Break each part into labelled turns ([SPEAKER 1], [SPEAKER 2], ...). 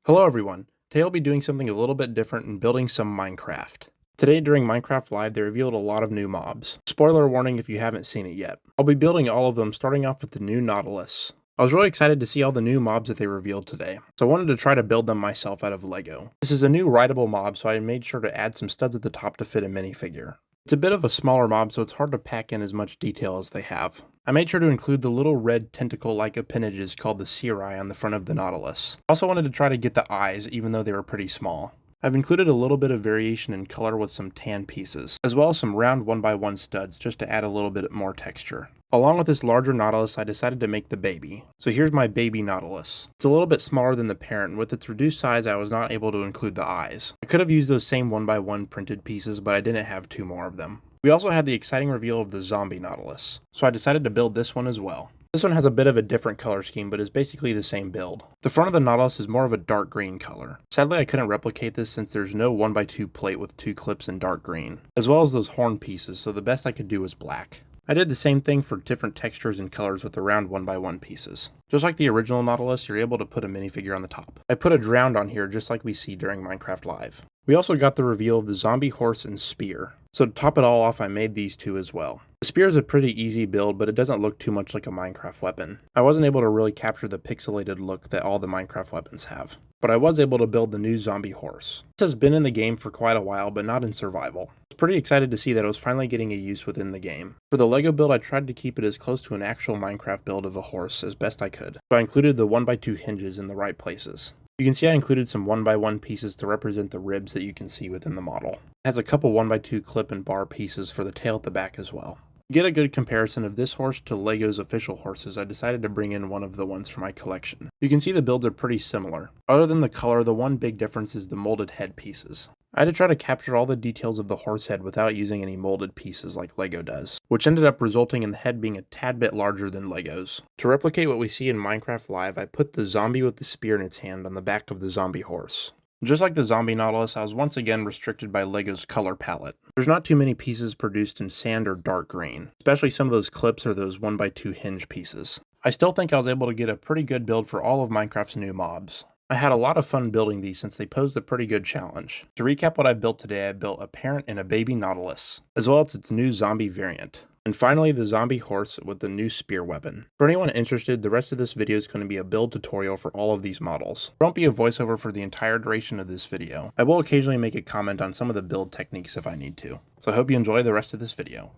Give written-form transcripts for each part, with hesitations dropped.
[SPEAKER 1] Hello everyone, today I'll be doing something a little bit different and building some Minecraft. Today during Minecraft Live they revealed a lot of new mobs. Spoiler warning if you haven't seen it yet. I'll be building all of them starting off with the new Nautilus. I was really excited to see all the new mobs that they revealed today, so I wanted to try to build them myself out of Lego. This is a new rideable mob, so I made sure to add some studs at the top to fit a minifigure. It's a bit of a smaller mob, so it's hard to pack in as much detail as they have. I made sure to include the little red tentacle-like appendages called the suoer on the front of the Nautilus. I also wanted to try to get the eyes, even though they were pretty small. I've included a little bit of variation in color with some tan pieces, as well as some round 1x1 studs just to add a little bit more texture. Along with this larger Nautilus, I decided to make the baby. So here's my baby Nautilus. It's a little bit smaller than the parent, and with its reduced size I was not able to include the eyes. I could have used those same 1x1 printed pieces, but I didn't have two more of them. We also had the exciting reveal of the zombie Nautilus, so I decided to build this one as well. This one has a bit of a different color scheme, but is basically the same build. The front of the Nautilus is more of a dark green color. Sadly, I couldn't replicate this since there's no 1x2 plate with two clips in dark green, as well as those horn pieces, so the best I could do was black. I did the same thing for different textures and colors with the round 1x1 pieces. Just like the original Nautilus, you're able to put a minifigure on the top. I put a drowned on here just like we see during Minecraft Live. We also got the reveal of the zombie horse and spear. So to top it all off, I made these two as well. The spear is a pretty easy build, but it doesn't look too much like a Minecraft weapon. I wasn't able to really capture the pixelated look that all the Minecraft weapons have. But I was able to build the new zombie horse. This has been in the game for quite a while, but not in survival. I was pretty excited to see that it was finally getting a use within the game. For the Lego build, I tried to keep it as close to an actual Minecraft build of a horse as best I could. So I included the 1x2 hinges in the right places. You can see I included some 1x1 pieces to represent the ribs that you can see within the model. It has a couple 1x2 clip and bar pieces for the tail at the back as well. To get a good comparison of this horse to Lego's official horses, I decided to bring in one of the ones from my collection. You can see the builds are pretty similar. Other than the color, the one big difference is the molded head pieces. I had to try to capture all the details of the horse head without using any molded pieces like Lego does, which ended up resulting in the head being a tad bit larger than Lego's. To replicate what we see in Minecraft Live, I put the zombie with the spear in its hand on the back of the zombie horse. Just like the zombie Nautilus, I was once again restricted by Lego's color palette. There's not too many pieces produced in sand or dark green, especially some of those clips or those 1x2 hinge pieces. I still think I was able to get a pretty good build for all of Minecraft's new mobs. I had a lot of fun building these since they posed a pretty good challenge. To recap what I built today, I built a parent and a baby Nautilus, as well as its new zombie variant. And finally, the zombie horse with the new spear weapon. For anyone interested, the rest of this video is going to be a build tutorial for all of these models. There won't be a voiceover for the entire duration of this video. I will occasionally make a comment on some of the build techniques if I need to. So I hope you enjoy the rest of this video.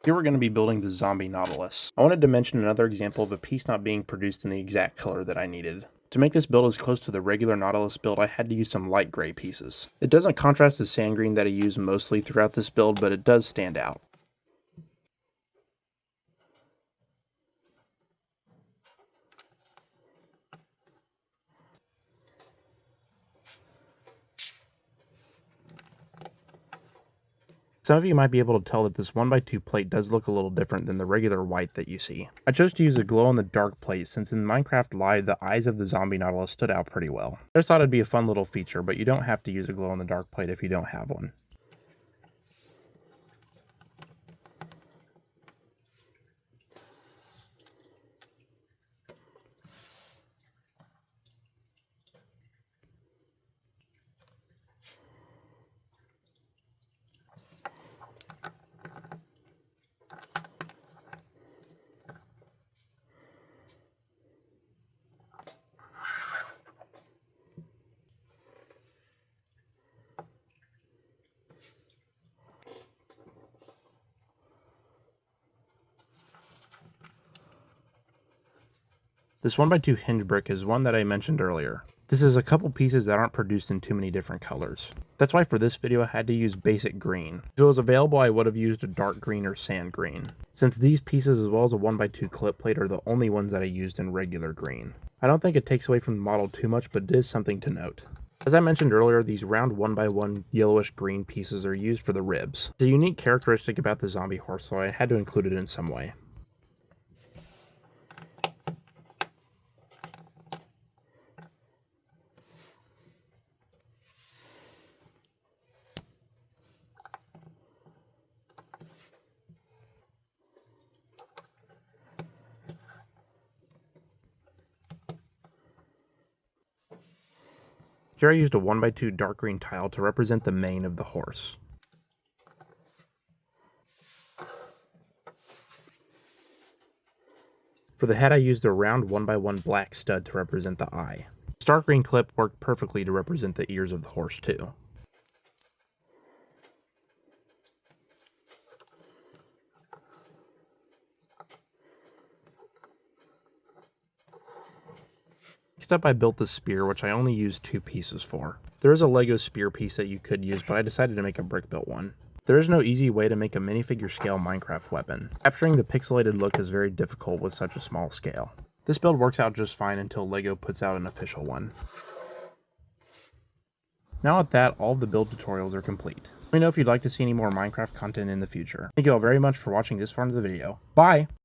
[SPEAKER 1] Here we're going to be building the zombie Nautilus. I wanted to mention another example of a piece not being produced in the exact color that I needed. To make this build as close to the regular Nautilus build, I had to use some light gray pieces. It doesn't contrast the sand green that I use mostly throughout this build, but it does stand out. Some of you might be able to tell that this 1x2 plate does look a little different than the regular white that you see. I chose to use a glow-in-the-dark plate since in Minecraft Live the eyes of the zombie Nautilus stood out pretty well. I just thought it'd be a fun little feature, but you don't have to use a glow-in-the-dark plate if you don't have one. This 1x2 hinge brick is one that I mentioned earlier. This is a couple pieces that aren't produced in too many different colors. That's why for this video I had to use basic green. If it was available I would have used a dark green or sand green, since these pieces as well as a 1x2 clip plate are the only ones that I used in regular green. I don't think it takes away from the model too much, but it is something to note. As I mentioned earlier, these round 1x1 yellowish green pieces are used for the ribs. It's a unique characteristic about the zombie horse, so I had to include it in some way. Here I used a 1x2 dark green tile to represent the mane of the horse. For the head I used a round 1x1 black stud to represent the eye. This dark green clip worked perfectly to represent the ears of the horse too. Next up I built the spear, which I only used 2 pieces for. There is a Lego spear piece that you could use, but I decided to make a brick built one. There is no easy way to make a minifigure scale Minecraft weapon. Capturing the pixelated look is very difficult with such a small scale. This build works out just fine until Lego puts out an official one. Now with that, all of the build tutorials are complete. Let me know if you'd like to see any more Minecraft content in the future. Thank you all very much for watching this far into the video. Bye!